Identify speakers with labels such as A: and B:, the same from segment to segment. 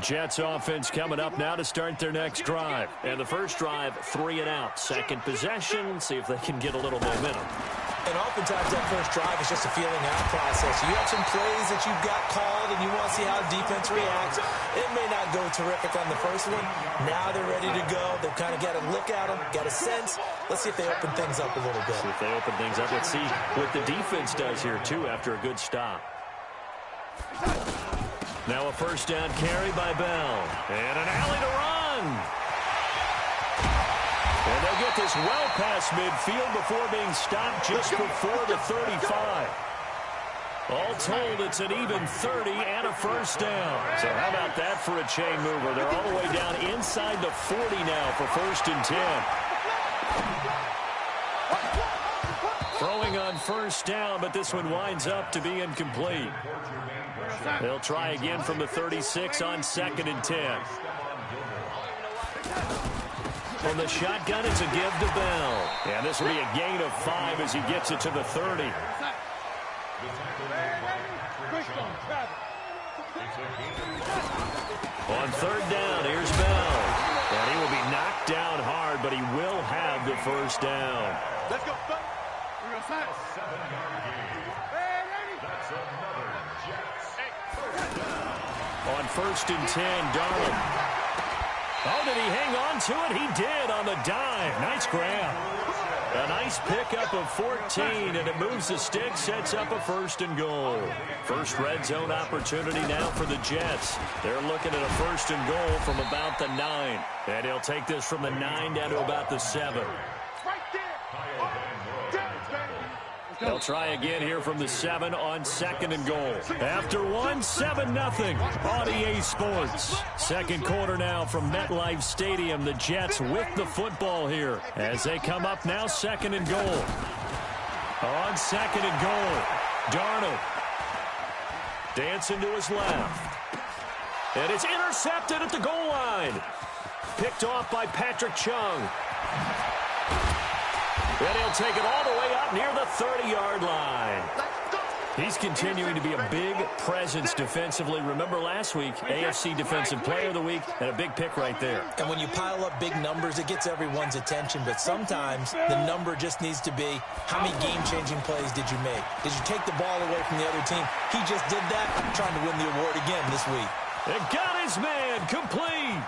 A: Jets offense coming up now to start their next drive. And the first drive, 3 and out. Second possession, see if they can get a little momentum.
B: And oftentimes that first drive is just a feeling out process. You have some plays that you've got called and you want to see how the defense reacts. It may not go terrific on the first one. Now they're ready to go. They've kind of got a look at them, got a sense. Let's see if they open things up a little bit.
A: See if they open things up. Let's see what the defense does here, too, after a good stop. Now a first down carry by Bell. And an alley to run. And they'll get this well past midfield before being stopped just before the 35. All told, it's an even 30 and a first down. So how about that for a chain mover? They're all the way down inside the 40 now for first and 10. Throwing on first down, but this one winds up to be incomplete. They'll try again from the 36 on second and 10. From the shotgun, it's a give to Bell. And this will be a gain of 5 as he gets it to the 30. On third down, here's Bell. And he will be knocked down hard, but he will have the first down.
C: Let's go.
A: On first and 10, Darnold. Oh, did he hang on to it? He did on the dive. Nice grab. A nice pickup of 14, and it moves the stick, sets up a first and goal. First red zone opportunity now for the Jets. They're looking at a first and goal from about the 9. And he'll take this from the 9 down to about the 7. They'll try again here from the 7 on second and goal. After one, 7-0 on EA Sports. Second quarter now from MetLife Stadium. The Jets with the football here as they come up now second and goal. On second and goal, Darnold dancing to his left. And it's intercepted at the goal line. Picked off by Patrick Chung. And he'll take it all the way up near the 30-yard line. He's continuing to be a big presence defensively. Remember last week, AFC Defensive Player of the Week, and a big pick right there.
B: And when you pile up big numbers, it gets everyone's attention. But sometimes the number just needs to be, how many game-changing plays did you make? Did you take the ball away from the other team? He just did that, trying to win the award again this week.
A: And got his man complete.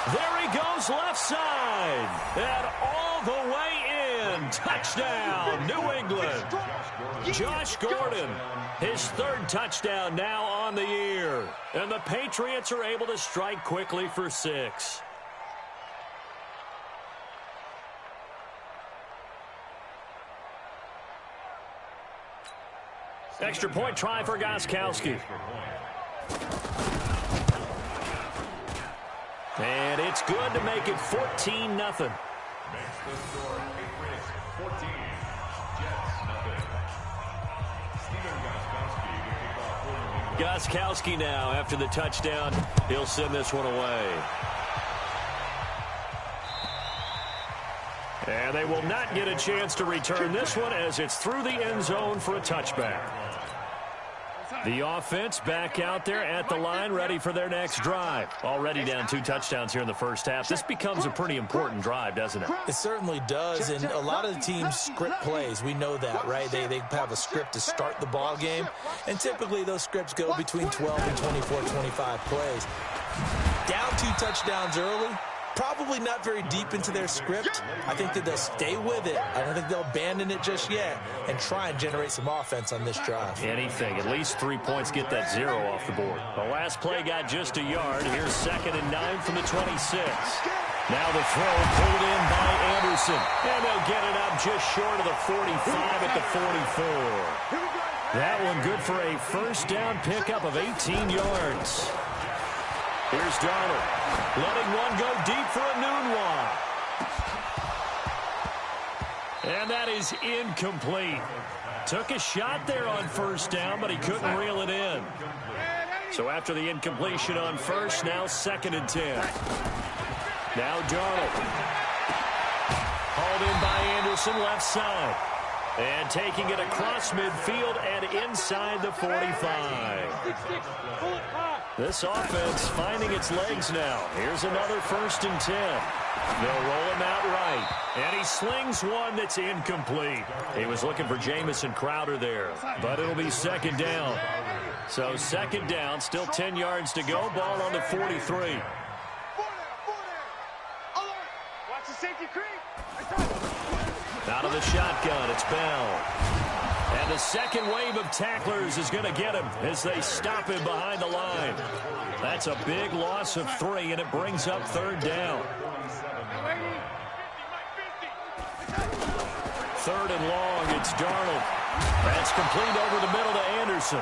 A: There he goes left side. And all the way in. Touchdown, New England. Josh Gordon, his third touchdown now on the year. And the Patriots are able to strike quickly for 6. Extra point try for Gostkowski. And it's good to make it 14-0. Gostkowski now after the touchdown. He'll send this one away. And they will not get a chance to return this one as it's through the end zone for a touchback. The offense back out there at the line, ready for their next drive. Already down 2 touchdowns here in the first half. This becomes a pretty important drive, doesn't it?
B: It certainly does, and a lot of the teams script plays. We know that, right? They have a script to start the ball game, and typically those scripts go between 12 and 24, 25 plays. Down 2 touchdowns early. Probably not very deep into their script. I think that they'll stay with it. I don't think they'll abandon it just yet and try and generate some offense on this drive.
A: Anything. At least 3 points, get that 0 off the board. The last play got just a yard. Here's 2nd and 9 from the 26. Now the throw pulled in by Anderson. And they'll get it up just short of the 45 at the 44. That one good for a first down pickup of 18 yards. Here's Darnold, letting one go deep for a noon walk. And that is incomplete. Took a shot there on first down, but he couldn't reel it in. So after the incompletion on first, now 2nd and 10. Now Darnold. Hauled in by Anderson, left side. And taking it across midfield and inside the 45. This offense finding its legs now. Here's another 1st and 10. They'll roll him out right. And he slings one that's incomplete. He was looking for Jamison Crowder there, but it'll be 2nd down. So 2nd down, still 10 yards to go. Ball on the 43. Out of the shotgun, it's Bell. And the second wave of tacklers is going to get him as they stop him behind the line. That's a big loss of 3, and it brings up 3rd down. 3rd and long, it's Darnold. That's complete over the middle to Anderson.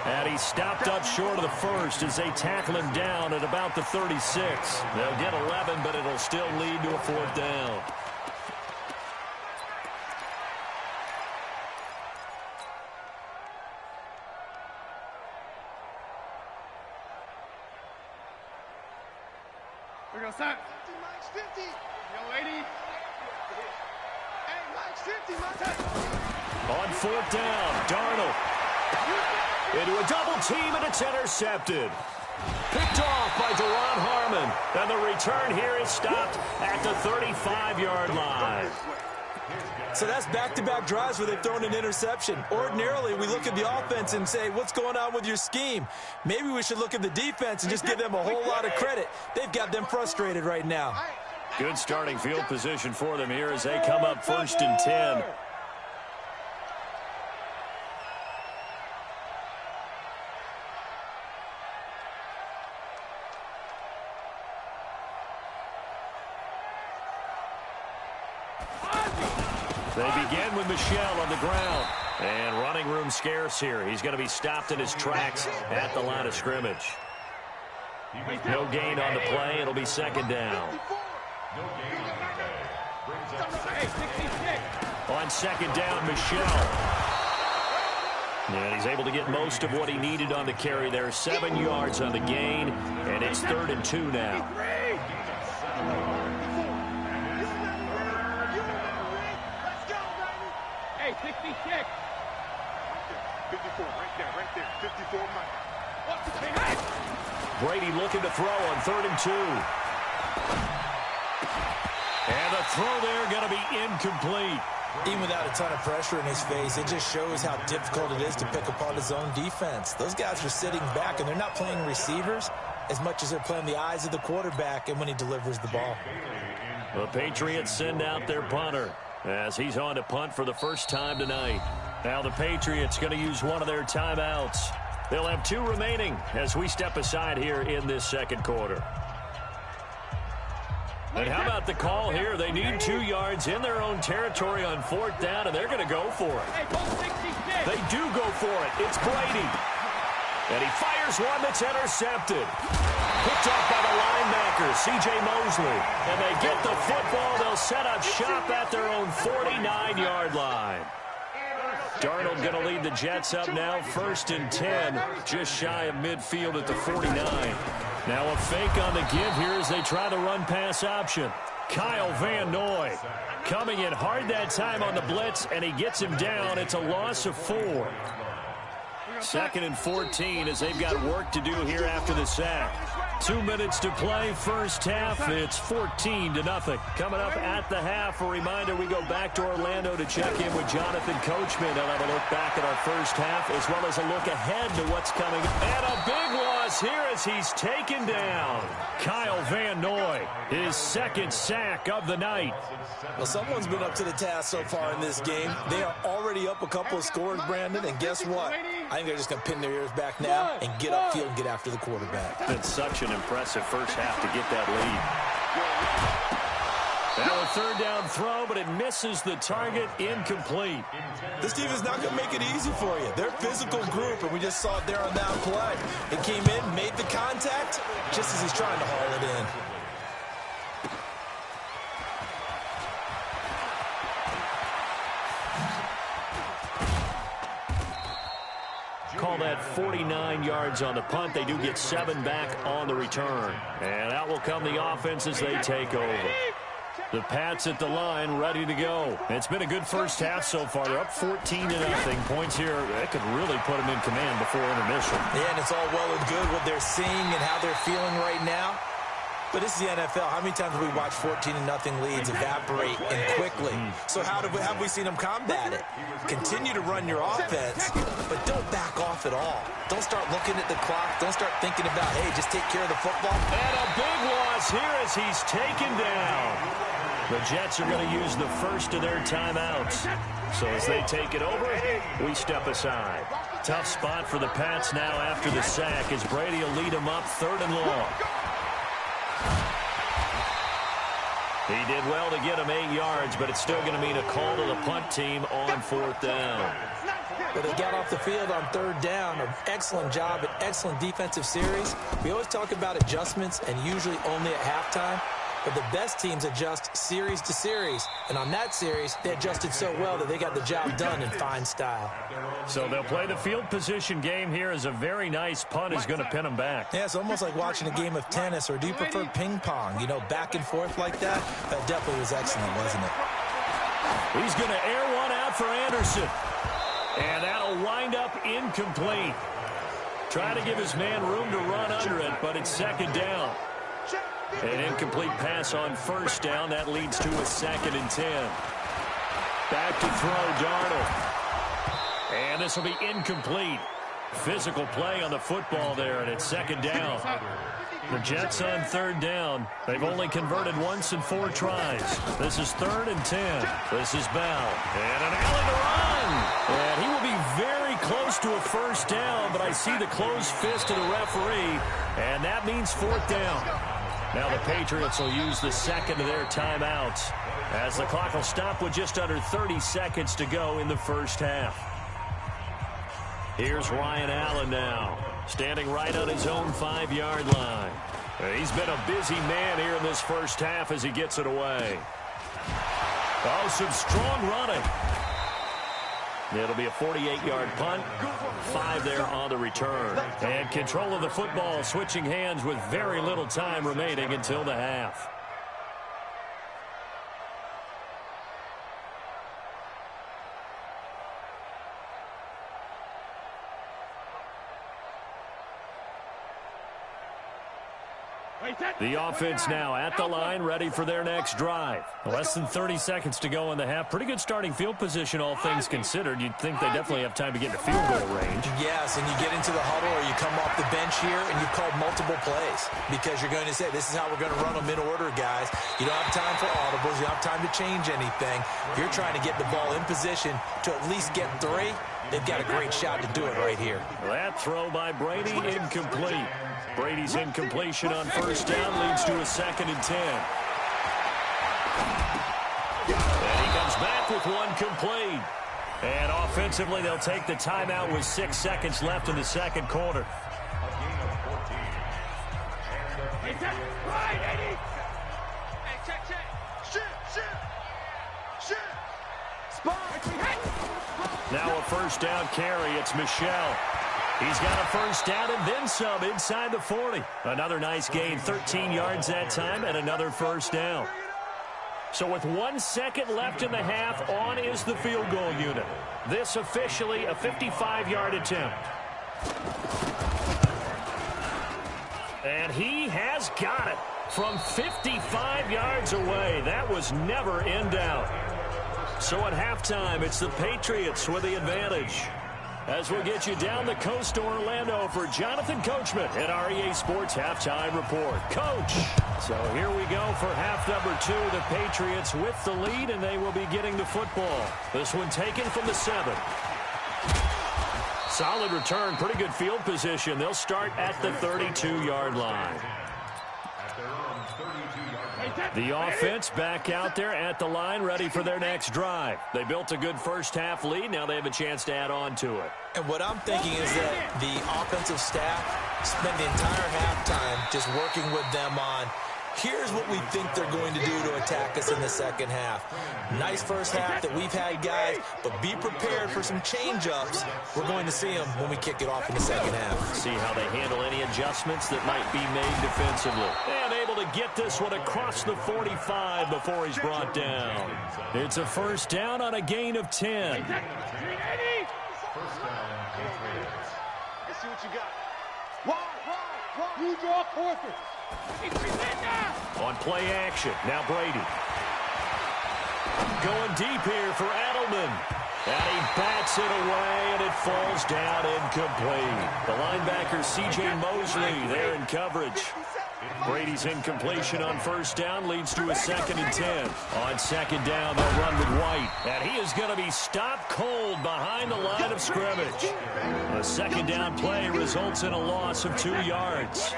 A: And he stopped up short of the 1st as they tackle him down at about the 36. They'll get 11, but it'll still lead to a 4th down.
C: We're going to start. 50, Mike's 50. Yo, lady. Hey, Mike's 50, Mike's 50.
A: On 4th down, Darnold. Into a double team, and it's intercepted. Picked off by Deron Harmon. And the return here is stopped at the 35-yard line.
B: So that's back-to-back drives where they've thrown an interception. Ordinarily, we look at the offense and say, what's going on with your scheme? Maybe we should look at the defense and just give them a whole lot of credit. They've got them frustrated right now.
A: Good starting field position for them here as they come up 1st and 10. They begin with Michel on the ground. And running room scarce here. He's going to be stopped in his tracks at the line of scrimmage. No gain on the play. It'll be 2nd down. On 2nd down, Michel. And he's able to get most of what he needed on the carry there. 7 yards on the gain. And it's 3rd and 2 now.
C: Hey, 66. 54, right there. 54, Mike.
A: Brady looking to throw on 3rd and 2. And the throw there going to be incomplete.
B: Even without a ton of pressure in his face, it just shows how difficult it is to pick apart his own defense. Those guys are sitting back, and they're not playing receivers as much as they're playing the eyes of the quarterback and when he delivers the ball.
A: The Patriots send out their punter as he's on to punt for the first time tonight. Now the Patriots going to use one of their timeouts. They'll have 2 remaining as we step aside here in this 2nd quarter. And how about the call here? They need 2 yards in their own territory on 4th down, and they're going to go for it. They do go for it. It's Brady. And he fires one that's intercepted. Picked up by the linebacker, C.J. Mosley. And they get the football. They'll set up shop at their own 49-yard line. Darnold going to lead the Jets up now, 1st and 10, just shy of midfield at the 49. Now a fake on the give here as they try to run pass option. Kyle Van Noy coming in hard that time on the blitz, and he gets him down. It's a loss of 4. 2nd and 14 as they've got work to do here after the sack. 2 minutes to play, first half. It's 14-0. Coming up at the half, a reminder, we go back to Orlando to check in with Jonathan Coachman. They'll have a look back at our first half as well as a look ahead to what's coming. And a big loss here as he's taken down. Kyle Van Noy, his 2nd sack of the night.
B: Well, someone's been up to the task so far in this game. They are already up a couple of scores, Brandon, and guess what? I think they're just going to pin their ears back now and get upfield and get after the quarterback.
A: It's such an impressive first half to get that lead. Now a 3rd down throw, but it misses the target, incomplete.
B: This team is not going to make it easy for you. They're a physical group, and we just saw it there on that play. It came in, made the contact, just as he's trying to haul it in.
A: Call that 49 yards on the punt. They do get 7 back on the return. And out will come the offense as they take over. The Pats at the line, ready to go. It's been a good first half so far. They're up 14-0. Points here, that could really put them in command before intermission.
B: Yeah, and it's all well and good what they're seeing and how they're feeling right now. But this is the NFL. How many times have we watched 14-0 leads evaporate and quickly? So how have we seen them combat it? Continue to run your offense, but don't back off at all. Don't start looking at the clock. Don't start thinking about, hey, just take care of the football.
A: And a big loss here as he's taken down. The Jets are going to use the first of their timeouts. So as they take it over, we step aside. Tough spot for the Pats now after the sack as Brady will lead them up 3rd and long. He did well to get him 8 yards, but it's still going to mean a call to the punt team on 4th down.
B: Well, they got off the field on 3rd down. An excellent job, an excellent defensive series. We always talk about adjustments and usually only at halftime. But the best teams adjust series to series. And on that series, they adjusted so well that they got the job done in fine style.
A: So they'll play the field position game here as a very nice punt is going to pin them back.
B: Yeah, it's almost like watching a game of tennis, or do you prefer ping pong? You know, back and forth like that? That definitely was excellent, wasn't it?
A: He's going to air one out for Anderson. And that'll wind up incomplete. Trying to give his man room to run under it, but it's 2nd down. An incomplete pass on 1st down. That leads to a 2nd and 10. Back to throw, Darnold. And this will be incomplete. Physical play on the football there, and it's 2nd down. The Jets on 3rd down. They've only converted once in 4 tries. This is 3rd and 10. This is Bell. And an alley to run. And he will be very close to a 1st down, but I see the closed fist of the referee, and that means 4th down. Now the Patriots will use the 2nd of their timeouts as the clock will stop with just under 30 seconds to go in the first half. Here's Ryan Allen now, standing right on his own 5-yard line. He's been a busy man here in this first half as he gets it away. Oh, some strong running. It'll be a 48-yard punt, 5 there on the return. And control of the football switching hands with very little time remaining until the half. The offense now at the line, ready for their next drive. Less than 30 seconds to go in the half. Pretty good starting field position, all things considered. You'd think they definitely have time to get into field goal range.
B: Yes, and you get into the huddle or you come off the bench here and you've called multiple plays because you're going to say, this is how we're going to run them in order, guys. You don't have time for audibles. You don't have time to change anything. If you're trying to get the ball in position to at least get 3, they've got a great shot to do it right here.
A: That throw by Brady, incomplete. Brady's incompletion on 1st down leads to a 2nd and 10. And he comes back with one complete. And offensively, they'll take the timeout with 6 seconds left in the 2nd quarter. Now a 1st down carry. It's Michel. He's got a 1st down and then some inside the 40. Another nice gain, 13 yards that time, and another 1st down. So with 1 second left in the half, on is the field goal unit. This officially a 55-yard attempt. And he has got it from 55 yards away. That was never in doubt. So at halftime, it's the Patriots with the advantage. As we'll get you down the coast to Orlando for Jonathan Coachman at our EA Sports Halftime Report. Coach! So here we go for half number 2. The Patriots with the lead, and they will be getting the football. This one taken from the 7. Solid return, pretty good field position. They'll start at the 32-yard line. The offense back out there at the line, ready for their next drive. They built a good first half lead. Now they have a chance to add on to it.
B: And what I'm thinking is that the offensive staff spent the entire halftime just working with them on Here's what we think they're going to do to attack us in the second half. Nice first half that we've had, guys, but be prepared for some change-ups. We're going to see them when we kick it off in the second half.
A: See how they handle any adjustments that might be made defensively. And able to get this one across the 45 before he's brought down. It's a first down on a gain of 10.
C: Let's see what you got. Wide. You draw quarter.
A: On play action, now Brady. Going deep here for Edelman. And he bats it away, and it falls down incomplete. The linebacker, C.J. Mosley, there in coverage. Brady's incompletion on first down leads to a 2nd and 10. On second down, they'll run with White. And he is going to be stopped cold behind the line of scrimmage. The second down play results in a loss of 2 yards.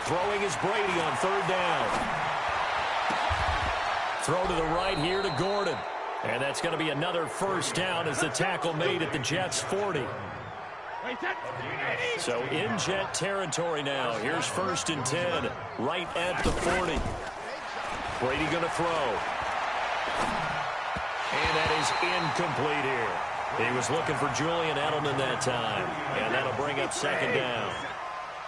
A: Throwing is Brady on third down. Throw to the right here to Gordon. And that's going to be another first down as the tackle made at the Jets' 40. So in Jet territory now. Here's 1st and 10, right at the 40. Brady going to throw. And that is incomplete here. He was looking for Julian Edelman that time. And that'll bring up second down.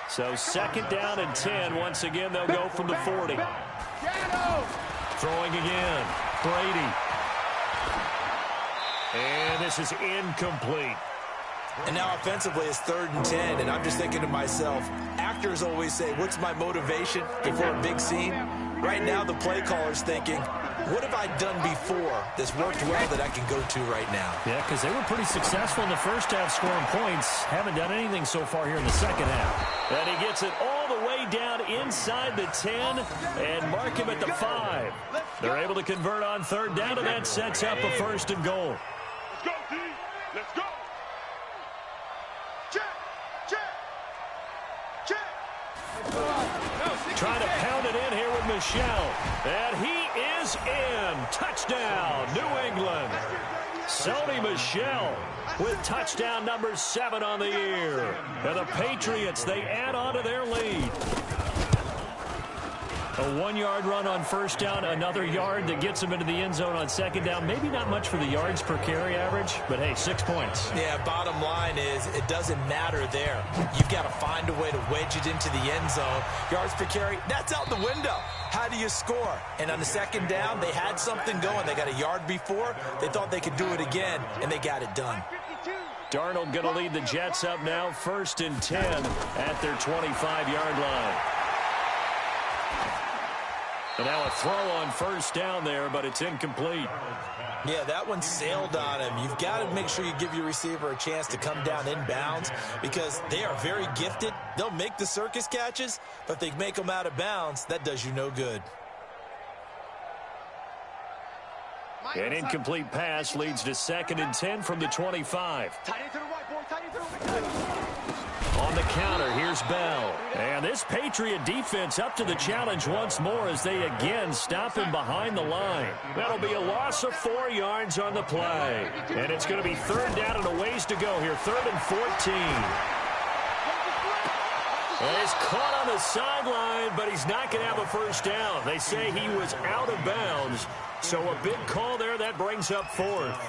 A: So second down and 10. Once again, they'll go from the 40. Throwing again. Brady. And this is incomplete.
B: And now offensively it's 3rd and 10, and I'm just thinking to myself, actors always say, what's my motivation before a big scene? Right now the play caller's thinking, what have I done before that's worked well that I can go to right now?
A: Yeah, because they were pretty successful in the first half scoring points. Haven't done anything so far here in the second half. And he gets it all the way down inside the 10 and mark him at the 5. They're able to convert on third down, and that sets up a 1st and goal.
C: Let's go, D. Let's go.
A: Trying to pound it in here with Michel. And he is in. Touchdown, New England. Sony Michel with touchdown number 7 on the year. And the Patriots, they add on to their lead. A 1-yard run on first down, another yard that gets him into the end zone on second down. Maybe not much for the yards per carry average, but hey, 6 points.
B: Yeah, bottom line is it doesn't matter there. You've got to find a way to wedge it into the end zone. Yards per carry, that's out the window. How do you score? And on the second down, they had something going. They got a yard before. They thought they could do it again, and they got it done.
A: Darnold going to lead the Jets up now, 1st and 10 at their 25-yard line. And now a throw on first down there, but it's incomplete.
B: Yeah, that one sailed on him. You've got to make sure you give your receiver a chance to come down inbounds because they are very gifted. They'll make the circus catches, but if they make them out of bounds, that does you no good.
A: An incomplete pass leads to 2nd and 10 from the 25. On the counter, here's Bell. And this Patriot defense up to the challenge once more as they again stop him behind the line. That'll be a loss of 4 yards on the play. And it's going to be third down and a ways to go here, 3rd and 14. And he's caught on the sideline, but he's not going to have a first down. They say he was out of bounds. So a big call there, that brings up 4th.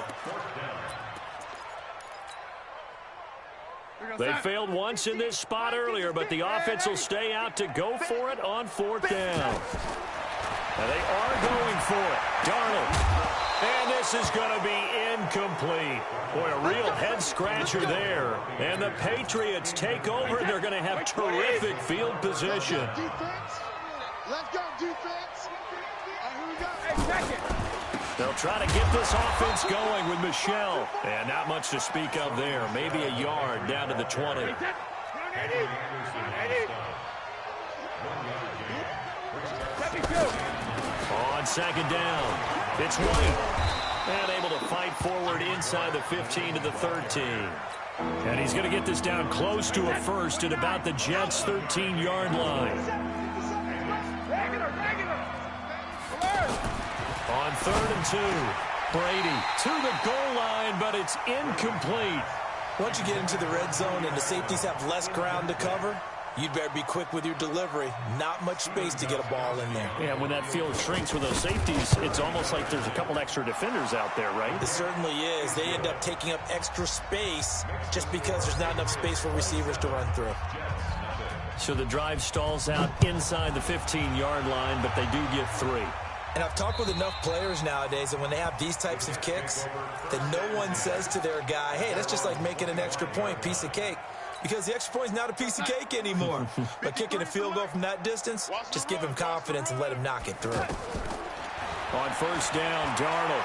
A: They failed once in this spot earlier, but the offense will stay out to go for it on 4th down. And they are going for it. Darnold. And this is going to be incomplete. Boy, a real head-scratcher there. And the Patriots take over, and they're going to have terrific field position.
C: Let's go, defense. Here we go. Hey, second.
A: They'll try to get this offense going with Michel. And not much to speak of there. Maybe a yard down to the 20. On second down, it's White. And able to fight forward inside the 15 to the 13. And he's going to get this down close to a first at about the Jets' 13-yard line. On 3rd and 2, Brady to the goal line, but it's incomplete.
B: Once you get into the red zone and the safeties have less ground to cover, you'd better be quick with your delivery. Not much space to get a ball in there.
A: Yeah, when that field shrinks with those safeties, it's almost like there's a couple extra defenders out there, right?
B: It certainly is. They end up taking up extra space just because there's not enough space for receivers to run through.
A: So the drive stalls out inside the 15-yard line, but they do get 3.
B: And I've talked with enough players nowadays that when they have these types of kicks, that no one says to their guy, hey, that's just like making an extra point, piece of cake. Because the extra point is not a piece of cake anymore. But kicking a field goal from that distance, just give him confidence and let him knock it through.
A: On first down, Darnold.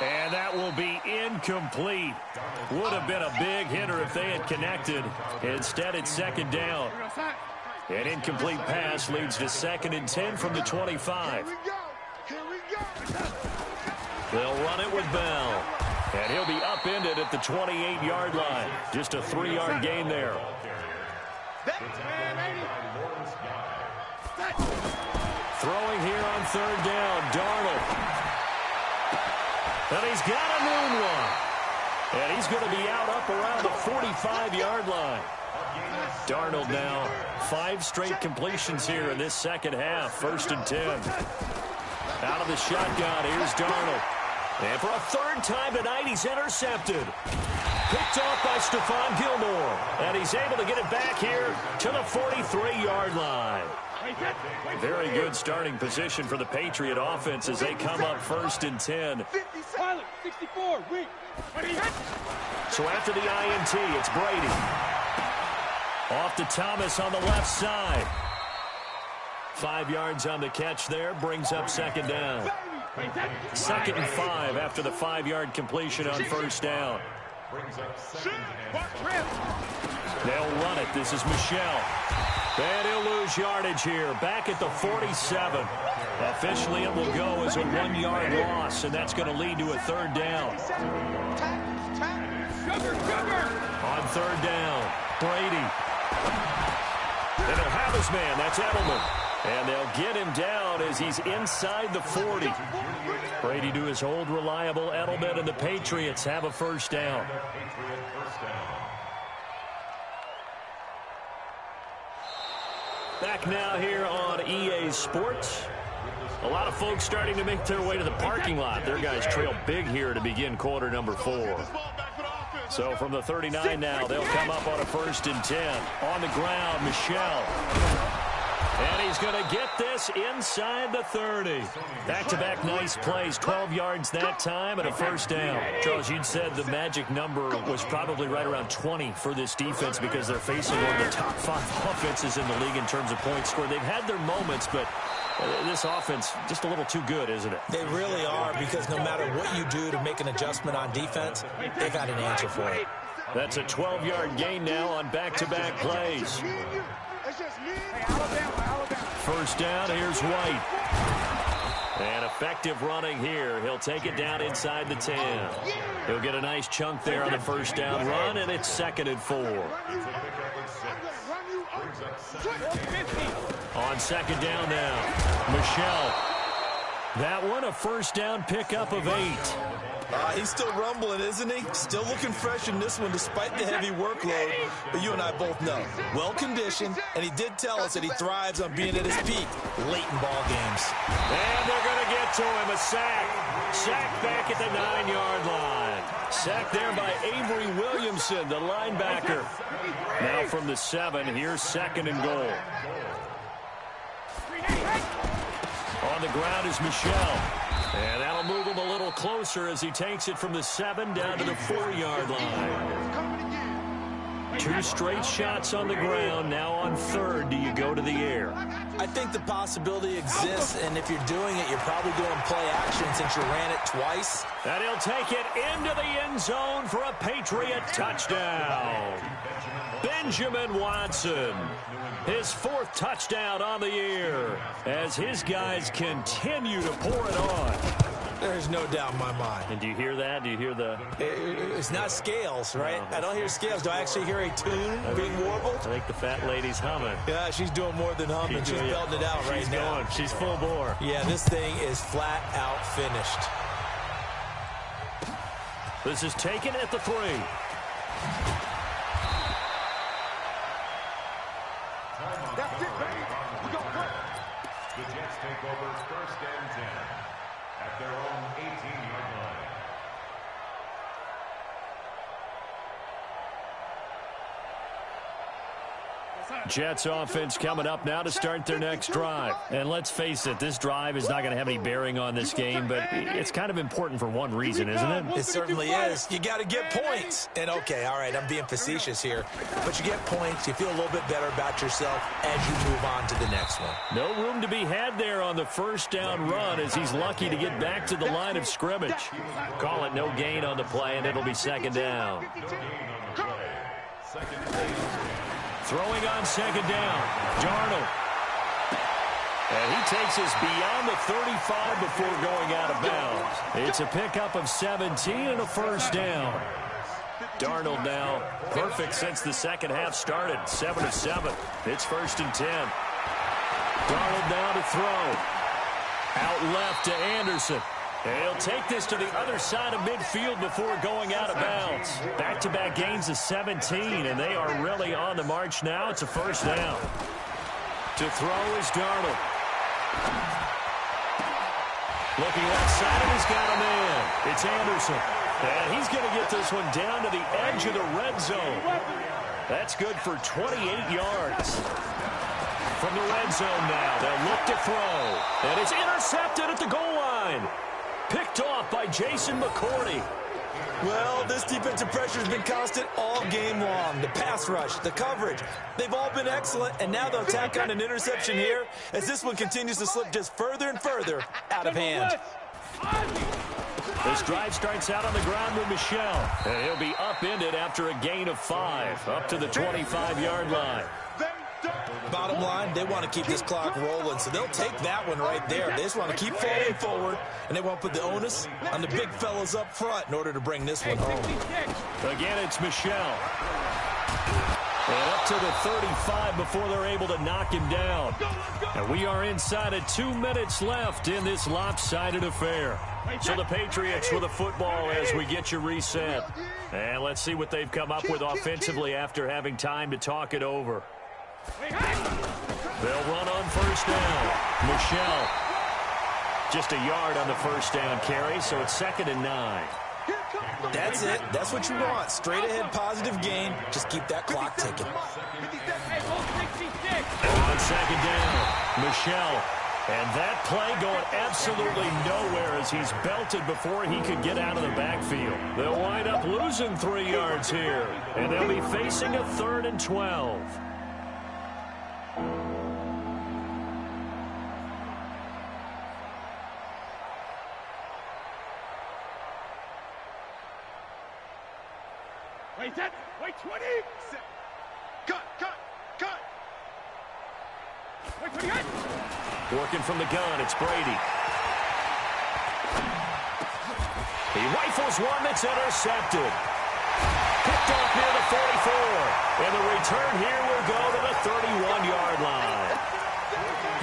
A: And that will be incomplete. Would have been a big hitter if they had connected. Instead, it's second down. An incomplete pass leads to 2nd and 10 from the 25. They'll run it with Bell. And he'll be upended at the 28-yard line. Just a 3-yard gain there. Throwing here on third down, Darnold. And he's got a moonwalk. And he's going to be out up around the 45-yard line. Darnold now 5 straight completions here in this second half. 1st and 10. Out of the shotgun, here's Darnold. And for a 3rd time tonight, he's intercepted. Picked off by Stephon Gilmore. And he's able to get it back here to the 43-yard line. Very good starting position for the Patriot offense as they come up 1st and 10. So after the INT, it's Brady. Off to Thomas on the left side. 5 yards on the catch there. Brings up 2nd down. 2nd and 5 after the 5-yard completion on first down. They'll run it. This is Michel. And he'll lose yardage here. Back at the 47. Officially, it will go as a 1-yard loss, and that's going to lead to a 3rd down. On 3rd down, Brady. And he'll have his man. That's Edelman. And they'll get him down as he's inside the 40. Brady to his old reliable Edelman, and the Patriots have a 1st down. Back now here on EA Sports. A lot of folks starting to make their way to the parking lot. Their guys trail big here to begin quarter number 4. So from the 39 now, they'll come up on a 1st and 10. On the ground, Michel. And he's going to get this inside the 30. Back-to-back nice plays, 12 yards that time and a 1st down. Charles, you'd said the magic number was probably right around 20 for this defense because they're facing one of the top 5 offenses in the league in terms of points scored. They've had their moments, but this offense just a little too good, isn't it?
B: They really are, because no matter what you do to make an adjustment on defense, they've got an answer for it.
A: That's a 12-yard gain now on back-to-back plays. First down, here's White. And effective running here. He'll take it down inside the 10. He'll get a nice chunk there on the 1st down run, and it's 2nd and 4. On 2nd down now, Michel. That one a 1st down pickup of 8.
B: He's still rumbling, isn't he? Still looking fresh in this one despite the heavy workload. But you and I both know, well-conditioned, and he did tell us that he thrives on being at his peak late in ball games.
A: And they're going to get to him, a sack. Sack back at the 9-yard line. Sack there by Avery Williamson, the linebacker. Now from the 7, here's 2nd and goal. On the ground is Michel. And that'll move him a little closer as he takes it from the 7 down to the 4-yard line. 2 straight shots on the ground. Now on 3rd, do you go to the air?
B: I think the possibility exists, and if you're doing it, you're probably doing play action since you ran it twice.
A: And he'll take it into the end zone for a Patriot touchdown. Benjamin Watson. His 4th touchdown on the year as his guys continue to pour it on.
B: There's no doubt in my mind.
A: And do you hear that? Do you hear the...
B: It's not scales, right? I don't hear scales. Do I actually hear a tune being warbled?
A: I think the fat lady's humming.
B: Yeah, she's doing more than humming. She's belting it out right now.
A: Going. She's full bore.
B: Yeah, this thing is flat out finished.
A: This is taken at the 3.
C: That's it, baby. We go play.
D: The Jets take over 1st and 10 at their own 18-yard line.
A: Jets offense coming up now to start their next drive. And let's face it, this drive is not going to have any bearing on this game, but it's kind of important for one reason, isn't it?
B: It certainly is. You got to get points. And, okay, all right, I'm being facetious here. But you get points. You feel a little bit better about yourself as you move on to the next one.
A: No room to be had there on the first down run as he's lucky to get back to the line of scrimmage. Call it no gain on the play, and it'll be 2nd down.
D: No gain on the play. 2nd and 8.
A: Throwing on 2nd down, Darnold. And he takes us beyond the 35 before going out of bounds. It's a pickup of 17 and a 1st down. Darnold now perfect since the second half started. 7 of 7. It's 1st and 10. Darnold now to throw. Out left to Anderson. And he'll take this to the other side of midfield before going out of bounds. Back-to-back gains of 17, and they are really on the march now. It's a 1st down. To throw is Darnold. Looking left side, and he's got a man. It's Anderson. And he's going to get this one down to the edge of the red zone. That's good for 28 yards. From the red zone now, they'll look to throw. And it's intercepted at the goal line. Picked off by Jason McCourty.
B: Well, this defensive pressure has been constant all game long. The pass rush, the coverage, they've all been excellent, and now they'll tack on an interception here as this one continues to slip just further and further out of hand.
A: This drive starts out on the ground with Michelle, and he'll be upended after a gain of 5, up to the 25-yard line.
B: Bottom line, they want to keep this clock rolling, so they'll take that one right there. They just want to keep falling forward, and they want to put the onus on the big fellas up front in order to bring this one home.
A: Again, it's Michelle. And up to the 35 before they're able to knock him down. And we are inside of 2 minutes left in this lopsided affair. So the Patriots with a football as we get you reset. And let's see what they've come up with offensively after having time to talk it over. They'll run on 1st down. Michelle. Just a yard on the 1st down carry, so it's 2nd and 9.
B: That's it. That's what you want. Straight ahead positive gain. Just keep that clock ticking.
A: On 2nd down, Michelle. And that play going absolutely nowhere as he's belted before he could get out of the backfield. They'll wind up losing 3 yards here, and they'll be facing a 3rd and 12.
C: Wait, that. Wait, 20. Cut. Wait, 28.
A: Working from the gun, it's Brady. He rifles one that's intercepted. Picked off near the 44. And the return here will go to the 31-yard line.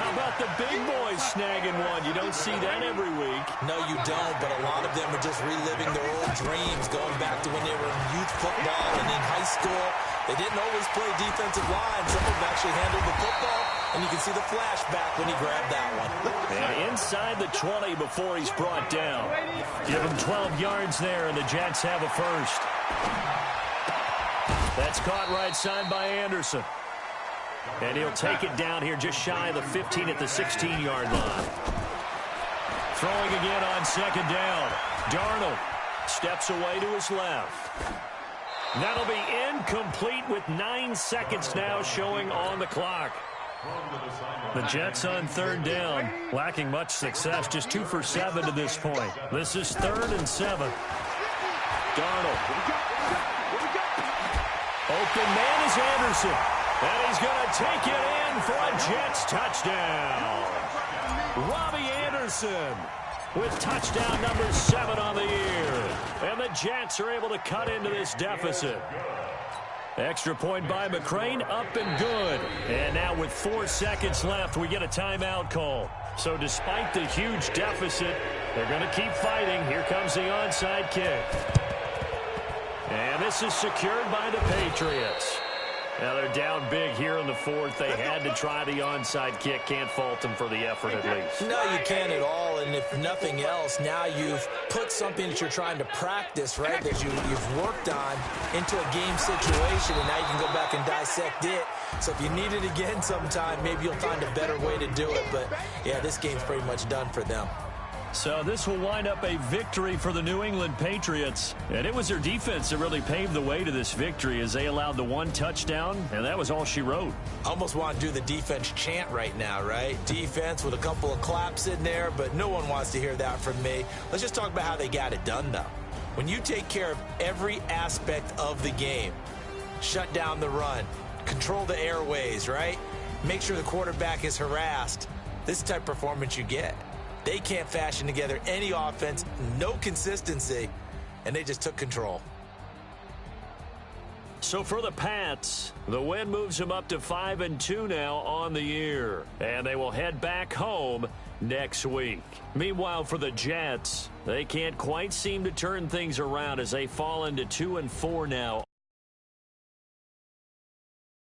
A: How about the big boys snagging one? You don't see that every week.
B: No, you don't, but a lot of them are just reliving their old dreams, going back to when they were in youth football and in high school. They didn't always play defensive line. Some of them actually handled the football, and you can see the flashback when he grabbed that one.
A: And inside the 20 before he's brought down. Give him 12 yards there, and the Jets have a 1st. That's caught right side by Anderson. And he'll take it down here just shy of the 15 at the 16-yard line. Throwing again on 2nd down. Darnold steps away to his left. That'll be incomplete with 9 seconds now showing on the clock. The Jets on 3rd down, lacking much success, just 2 for 7 to this point. This is 3rd and 7. Darnold. Open man is Anderson. And he's going to take it in for a Jets touchdown. Robbie Anderson with touchdown number 7 on the year. And the Jets are able to cut into this deficit. Extra point by McCrane, up and good. And now with 4 seconds left, we get a timeout call. So despite the huge deficit, they're going to keep fighting. Here comes the onside kick. And this is secured by the Patriots. Now they're down big here in the fourth. They had to try the onside kick. Can't fault them for the effort at least.
B: No, you can't at all. And if nothing else, now you've put something that you're trying to practice, right, that you've worked on into a game situation, and now you can go back and dissect it. So if you need it again sometime, maybe you'll find a better way to do it. But, yeah, this game's pretty much done for them.
A: So this will wind up a victory for the New England Patriots. And it was their defense that really paved the way to this victory as they allowed the one touchdown, and that was all she wrote.
B: Almost want to do the defense chant right now, right? Defense with a couple of claps in there, but no one wants to hear that from me. Let's just talk about how they got it done, though. When you take care of every aspect of the game, shut down the run, control the airways, right? Make sure the quarterback is harassed. This is the type of performance you get. They can't fashion together any offense, no consistency, and they just took control.
A: So for the Pats, the win moves them up to 5-2 now on the year. And they will head back home next week. Meanwhile, for the Jets, they can't quite seem to turn things around as they fall into 2-4 now.